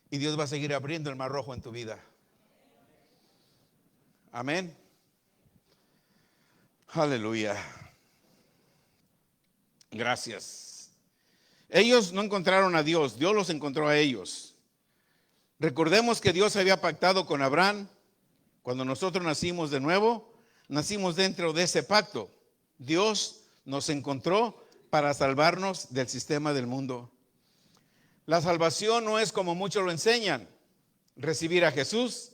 y Dios va a seguir abriendo el Mar Rojo en tu vida. Amén. Aleluya. Gracias. Ellos no encontraron a Dios, Dios los encontró a ellos. Recordemos que Dios había pactado con Abraham. Cuando nosotros nacimos de nuevo, nacimos dentro de ese pacto. Dios nos encontró para salvarnos del sistema del mundo. La salvación no es como muchos lo enseñan, recibir a Jesús.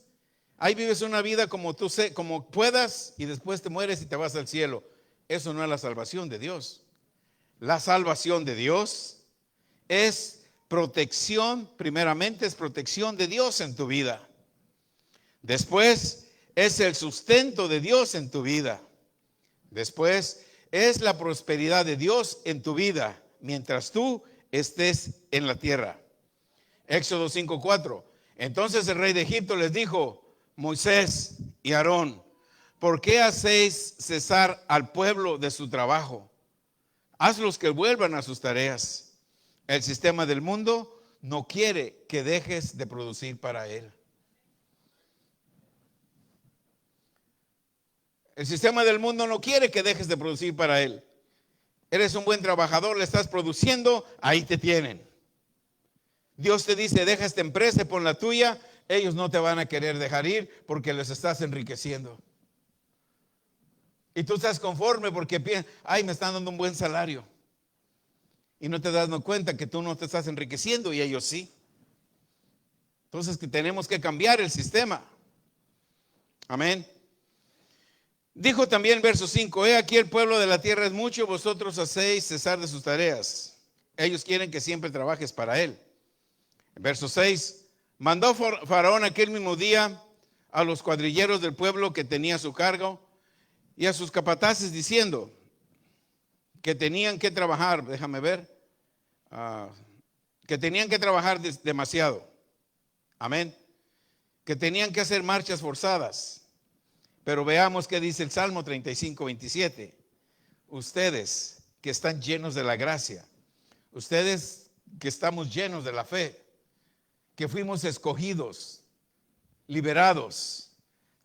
Ahí vives una vida como puedas y después te mueres y te vas al cielo. Eso no es la salvación de Dios. La salvación de Dios es protección, primeramente es protección de Dios en tu vida. Después es el sustento de Dios en tu vida. Después es la prosperidad de Dios en tu vida mientras tú estés en la tierra. Éxodo 5:4. Entonces el rey de Egipto les dijo, Moisés y Aarón, ¿por qué hacéis cesar al pueblo de su trabajo? Hazlos que vuelvan a sus tareas. El sistema del mundo no quiere que dejes de producir para él. El sistema del mundo no quiere que dejes de producir para él. Eres un buen trabajador, le estás produciendo, ahí te tienen. Dios te dice, deja esta empresa y pon la tuya. Ellos no te van a querer dejar ir porque les estás enriqueciendo. Y tú estás conforme porque piensas, ay, me están dando un buen salario. Y no te das cuenta que tú no te estás enriqueciendo y ellos sí. Entonces que tenemos que cambiar el sistema. Amén. Dijo también verso 5, he aquí el pueblo de la tierra es mucho, vosotros hacéis cesar de sus tareas. Ellos quieren que siempre trabajes para él. Verso 6, mandó Faraón aquel mismo día a los cuadrilleros del pueblo que tenía a su cargo y a sus capataces diciendo que tenían que trabajar, déjame ver, que tenían que trabajar demasiado. Amén. Que tenían que hacer marchas forzadas. Pero veamos qué dice el Salmo 35, 27. Ustedes que están llenos de la gracia, ustedes que estamos llenos de la fe, que fuimos escogidos, liberados,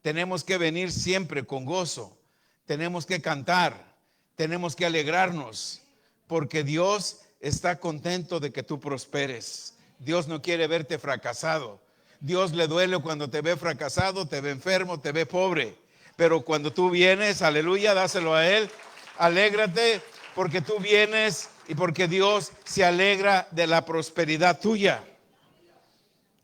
tenemos que venir siempre con gozo, tenemos que cantar, tenemos que alegrarnos, porque Dios está contento de que tú prosperes. Dios no quiere verte fracasado. Dios le duele cuando te ve fracasado, te ve enfermo, te ve pobre. Pero cuando tú vienes, aleluya, dáselo a Él, alégrate porque tú vienes y porque Dios se alegra de la prosperidad tuya.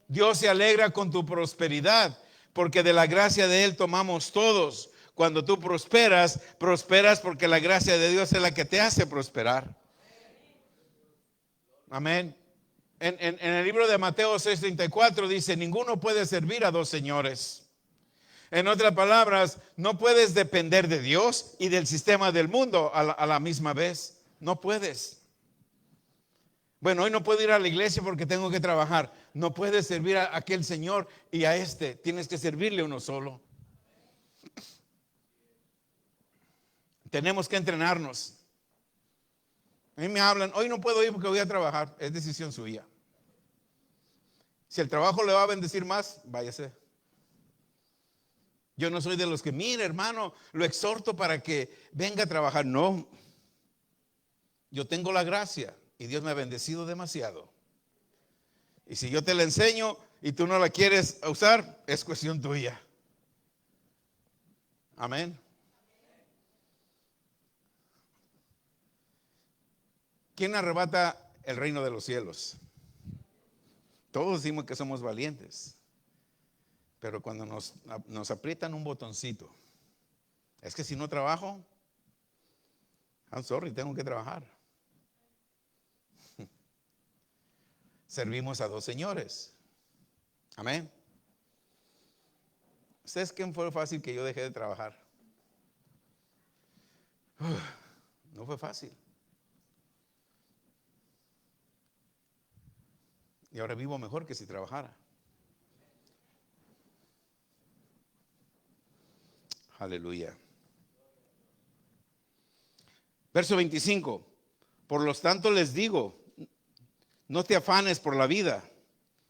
Dios se alegra con tu prosperidad porque de la gracia de Él tomamos todos. Cuando tú prosperas, prosperas porque la gracia de Dios es la que te hace prosperar. Amén. En el libro de Mateo 6:34 dice, ninguno puede servir a dos señores. En otras palabras, no puedes depender de Dios y del sistema del mundo a la misma vez. No puedes. Bueno, hoy no puedo ir a la iglesia porque tengo que trabajar. No puedes servir a aquel señor y a este. Tienes que servirle uno solo. Tenemos que entrenarnos. A mí me hablan, hoy no puedo ir porque voy a trabajar. Es decisión suya. Si el trabajo le va a bendecir más, váyase. Yo no soy de los que, mire hermano, lo exhorto para que venga a trabajar. No, yo tengo la gracia y Dios me ha bendecido demasiado. Y si yo te la enseño y tú no la quieres usar, es cuestión tuya. Amén. ¿Quién arrebata el reino de los cielos? Todos decimos que somos valientes. Pero cuando nos aprietan un botoncito, es que si no trabajo, I'm sorry, tengo que trabajar. Servimos a dos señores. Amén. ¿Ustedes quién fue fácil que yo dejé de trabajar? No fue fácil. Y ahora vivo mejor que si trabajara. Aleluya. Verso 25. Por lo tanto les digo, no te afanes por la vida.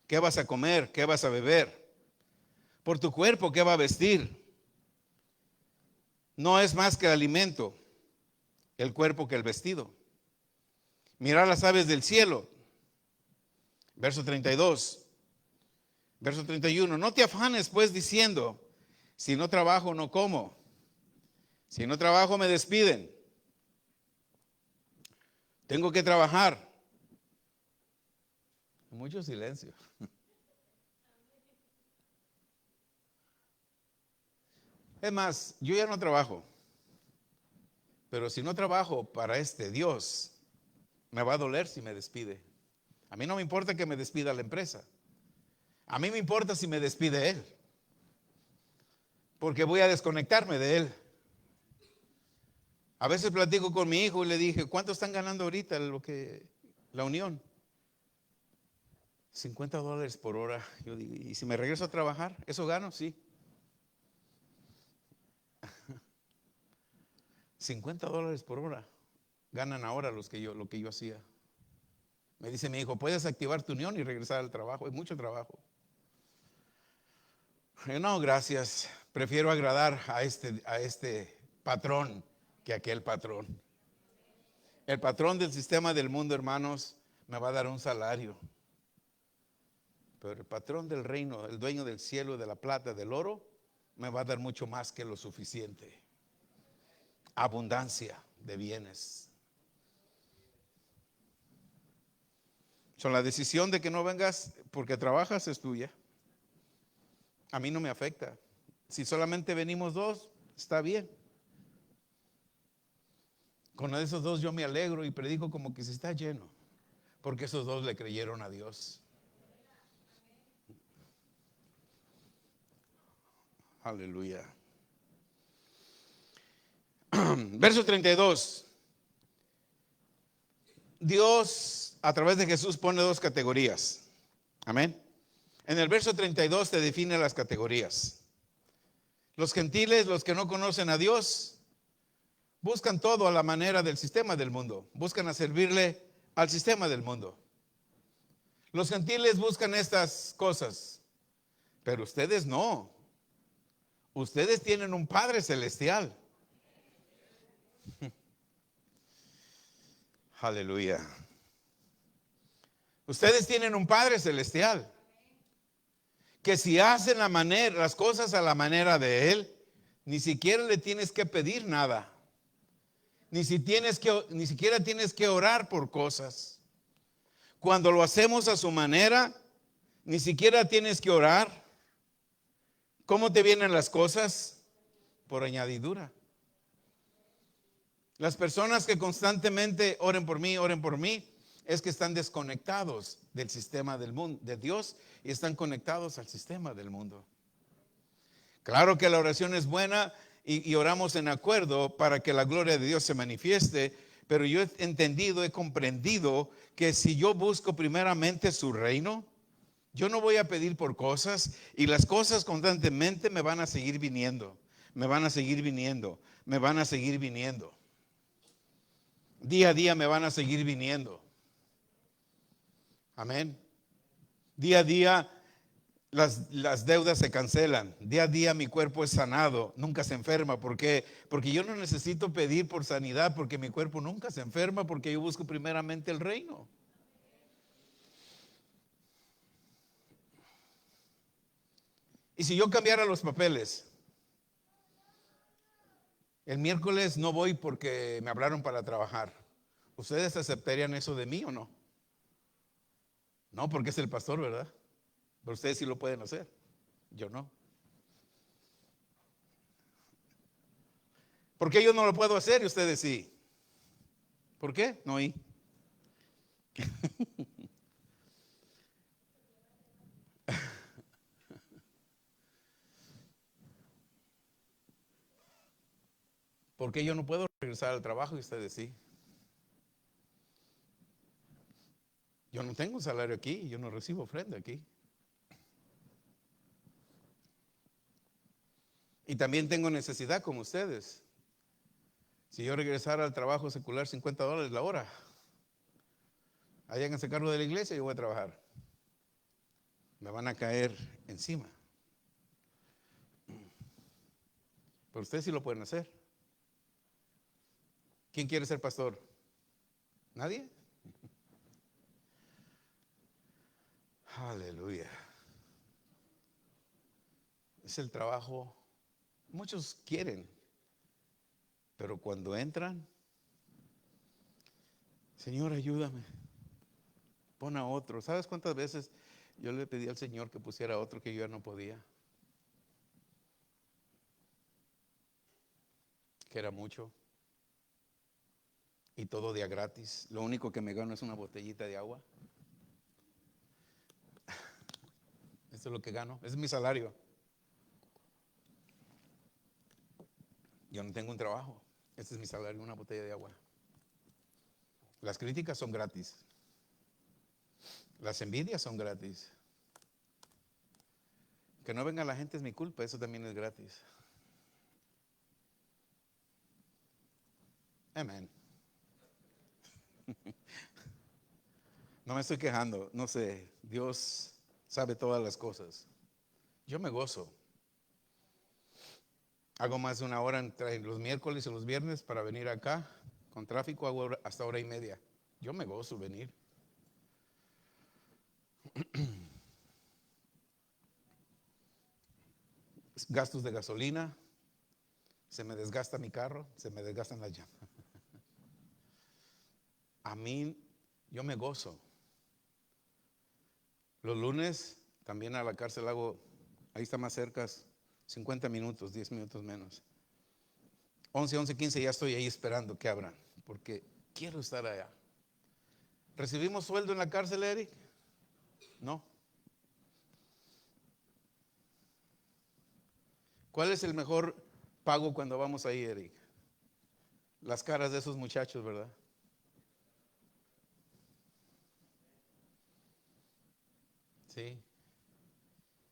¿Qué vas a comer? ¿Qué vas a beber? Por tu cuerpo, ¿qué va a vestir? No es más que el alimento, el cuerpo que el vestido. Mirad las aves del cielo. Verso 32. Verso 31. No te afanes pues diciendo, si no trabajo, no como. Si no trabajo, me despiden. Tengo que trabajar. Mucho silencio. Es más, yo ya no trabajo. Pero si no trabajo para este Dios, me va a doler si me despide. A mí no me importa que me despida la empresa. A mí me importa si me despide Él. Porque voy a desconectarme de Él. A veces platico con mi hijo y le dije, ¿cuánto están ganando ahorita la unión? $50 por hora. Yo digo, ¿y si me regreso a trabajar? ¿Eso gano? Sí. $50 por hora ganan ahora lo que yo hacía. Me dice mi hijo, puedes activar tu unión y regresar al trabajo. Es mucho trabajo. Yo, no, gracias. Prefiero agradar a este patrón que a aquel patrón. El patrón del sistema del mundo, hermanos, me va a dar un salario. Pero el patrón del reino, el dueño del cielo, de la plata, del oro, me va a dar mucho más que lo suficiente. Abundancia de bienes. La decisión de que no vengas porque trabajas es tuya. A mí no me afecta. Si solamente venimos dos, está bien. Con esos dos yo me alegro y predico como que se está lleno, porque esos dos le creyeron a Dios. Aleluya. Verso 32. Dios a través de Jesús pone dos categorías. Amén. En el verso 32 te define las categorías. Los gentiles, los que no conocen a Dios, buscan todo a la manera del sistema del mundo. Buscan a servirle al sistema del mundo. Los gentiles buscan estas cosas, pero ustedes no. Ustedes tienen un Padre celestial. Aleluya. Ustedes tienen un Padre celestial que si hacen las cosas a la manera de Él, ni siquiera le tienes que pedir nada. Ni siquiera tienes que orar por cosas. Cuando lo hacemos a su manera, ni siquiera tienes que orar. ¿Cómo te vienen las cosas? Por añadidura. Las personas que constantemente oren por mí, es que están desconectados del sistema del mundo, de Dios, y están conectados al sistema del mundo. Claro que la oración es buena y oramos en acuerdo para que la gloria de Dios se manifieste, pero yo he entendido, he comprendido que si yo busco primeramente su reino, yo no voy a pedir por cosas, y las cosas constantemente me van a seguir viniendo, me van a seguir viniendo, me van a seguir viniendo. Día a día me van a seguir viniendo. Amén. Día a día las deudas se cancelan. Día a día mi cuerpo es sanado, nunca se enferma. ¿Por qué? Porque yo no necesito pedir por sanidad, porque mi cuerpo nunca se enferma, porque yo busco primeramente el reino. Y si yo cambiara los papeles, el miércoles no voy porque me hablaron para trabajar, ¿ustedes aceptarían eso de mí o no? No, porque es el pastor, ¿verdad? Pero ustedes sí lo pueden hacer, yo no. ¿Por qué yo no lo puedo hacer y ustedes sí? ¿Por qué? No oí. ¿Por qué yo no puedo regresar al trabajo y ustedes sí? Yo no tengo un salario aquí, yo no recibo ofrenda aquí. Y también tengo necesidad como ustedes. Si yo regresara al trabajo secular, $50 la hora, háganse cargo de la iglesia, yo voy a trabajar. Me van a caer encima. Pero ustedes sí lo pueden hacer. ¿Quién quiere ser pastor? ¿Nadie? Aleluya. Es el trabajo. Muchos quieren, pero cuando entran, Señor, ayúdame, pon a otro. ¿Sabes cuántas veces yo le pedí al Señor que pusiera a otro que yo ya no podía? Que era mucho. Y todo día gratis. Lo único que me gano es una botellita de agua. Esto es lo que gano. Ese es mi salario. Yo no tengo un trabajo. Este es mi salario, una botella de agua. Las críticas son gratis. Las envidias son gratis. Que no venga la gente es mi culpa, eso también es gratis. Amén. No me estoy quejando, no sé, Dios sabe todas las cosas. Yo me gozo. Hago más de una hora entre los miércoles y los viernes para venir acá. Con tráfico hago hasta hora y media. Yo me gozo venir. Gastos de gasolina, se me desgasta mi carro, se me desgastan las llantas. A mí, yo me gozo. Los lunes también a la cárcel hago, ahí está más cerca, 50 minutos, 10 minutos menos. 11:15 ya estoy ahí esperando que abran, porque quiero estar allá. ¿Recibimos sueldo en la cárcel, Eric? No. ¿Cuál es el mejor pago cuando vamos ahí, Eric? Las caras de esos muchachos, ¿verdad? Sí.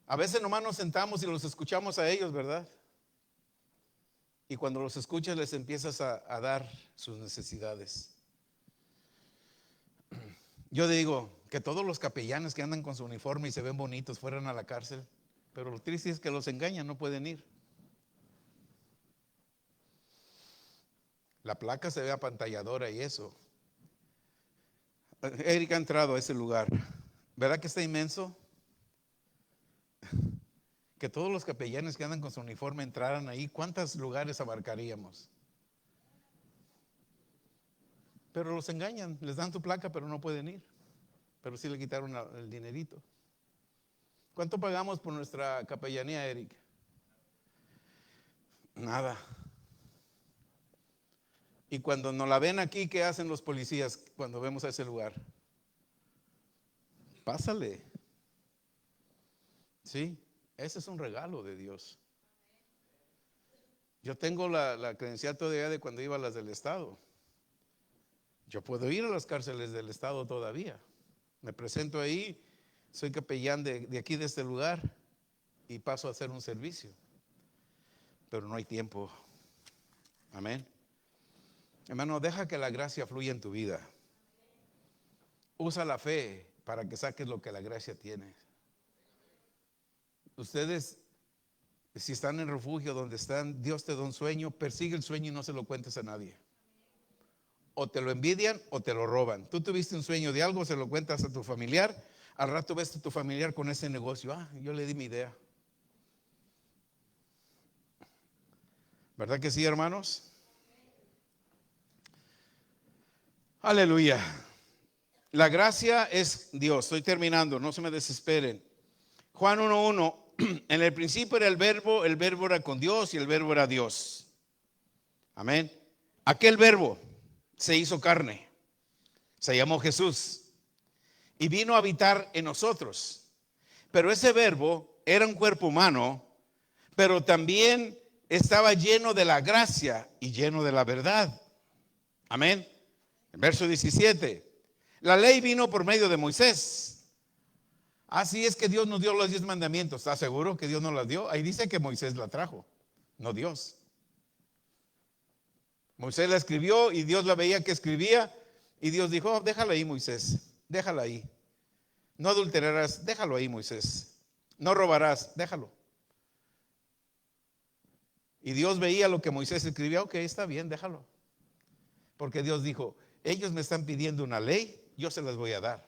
A veces nomás nos sentamos y los escuchamos a ellos, ¿verdad? Y cuando los escuchas les empiezas a dar sus necesidades. Yo digo que todos los capellanes que andan con su uniforme y se ven bonitos fueran a la cárcel, pero lo triste es que los engañan, no pueden ir. La placa se ve apantalladora y eso. Eric ha entrado a ese lugar. ¿Verdad que está inmenso? Que todos los capellanes que andan con su uniforme entraran ahí, ¿cuántos lugares abarcaríamos? Pero los engañan, les dan su placa, pero no pueden ir. Pero sí le quitaron el dinerito. ¿Cuánto pagamos por nuestra capellanía, Eric? Nada. Y cuando nos la ven aquí, ¿qué hacen los policías cuando vemos a ese lugar? Pásale. Sí, ese es un regalo de Dios. Yo tengo la credencial todavía de cuando iba a las del Estado. Yo puedo ir a las cárceles del Estado todavía. Me presento ahí, soy capellán de aquí, de este lugar, y paso a hacer un servicio. Pero no hay tiempo. Amén. Hermano, deja que la gracia fluya en tu vida. Usa la fe para que saques lo que la gracia tiene. Ustedes, si están en refugio donde están, Dios te da un sueño, persigue el sueño y no se lo cuentes a nadie. O te lo envidian o te lo roban. Tú tuviste un sueño de algo, se lo cuentas a tu familiar, al rato ves a tu familiar con ese negocio. Yo le di mi idea. ¿Verdad que sí, hermanos? Aleluya. La gracia es Dios. Estoy terminando, no se me desesperen. Juan 1:1, en el principio era el verbo era con Dios y el verbo era Dios. Amén. Aquel verbo se hizo carne, se llamó Jesús y vino a habitar en nosotros. Pero ese verbo era un cuerpo humano, pero también estaba lleno de la gracia y lleno de la verdad. Amén. Verso 17. La ley vino por medio de Moisés. Así es que Dios nos dio los 10 mandamientos. ¿Estás seguro que Dios nos las dio? Ahí dice que Moisés la trajo, no Dios. Moisés la escribió y Dios la veía que escribía. Y Dios dijo, déjala ahí, Moisés, déjala ahí. No adulterarás, déjalo ahí, Moisés. No robarás, déjalo. Y Dios veía lo que Moisés escribía, ok, está bien, déjalo. Porque Dios dijo, ellos me están pidiendo una ley, yo se las voy a dar,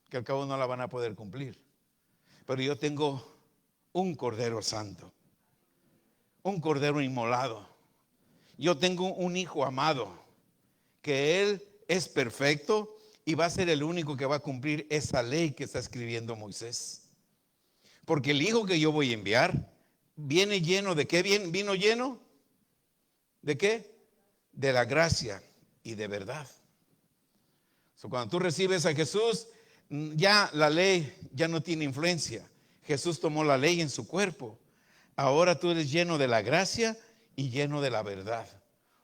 que al cabo no la van a poder cumplir. Pero yo tengo un cordero santo, un cordero inmolado. Yo tengo un hijo amado, que él es perfecto y va a ser el único que va a cumplir esa ley que está escribiendo Moisés. Porque el hijo que yo voy a enviar viene lleno de ¿qué? ¿Vino lleno? ¿De qué? De la gracia y de verdad. Cuando tú recibes a Jesús, ya la ley ya no tiene influencia. Jesús tomó la ley en su cuerpo. Ahora tú eres lleno de la gracia y lleno de la verdad.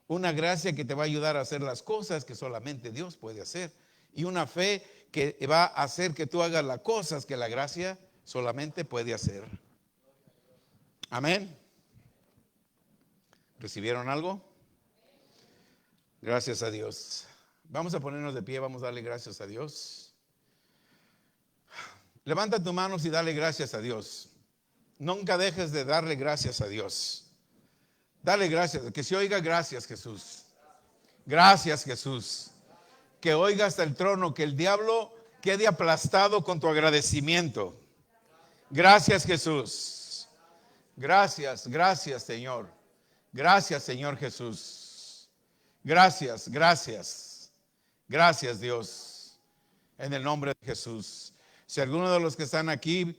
Una gracia que te va a ayudar a hacer las cosas que solamente Dios puede hacer. Y una fe que va a hacer que tú hagas las cosas que la gracia solamente puede hacer. Amén. ¿Recibieron algo? Gracias a Dios. Vamos a ponernos de pie, vamos a darle gracias a Dios. Levanta tus manos y dale gracias a Dios. Nunca dejes de darle gracias a Dios. Dale gracias, que se oiga gracias, Jesús. Gracias, Jesús. Que oiga hasta el trono, que el diablo quede aplastado con tu agradecimiento. Gracias, Jesús. Gracias, gracias, Señor. Gracias, Señor Jesús. Gracias, gracias. Gracias, Dios. En el nombre de Jesús. Si alguno de los que están aquí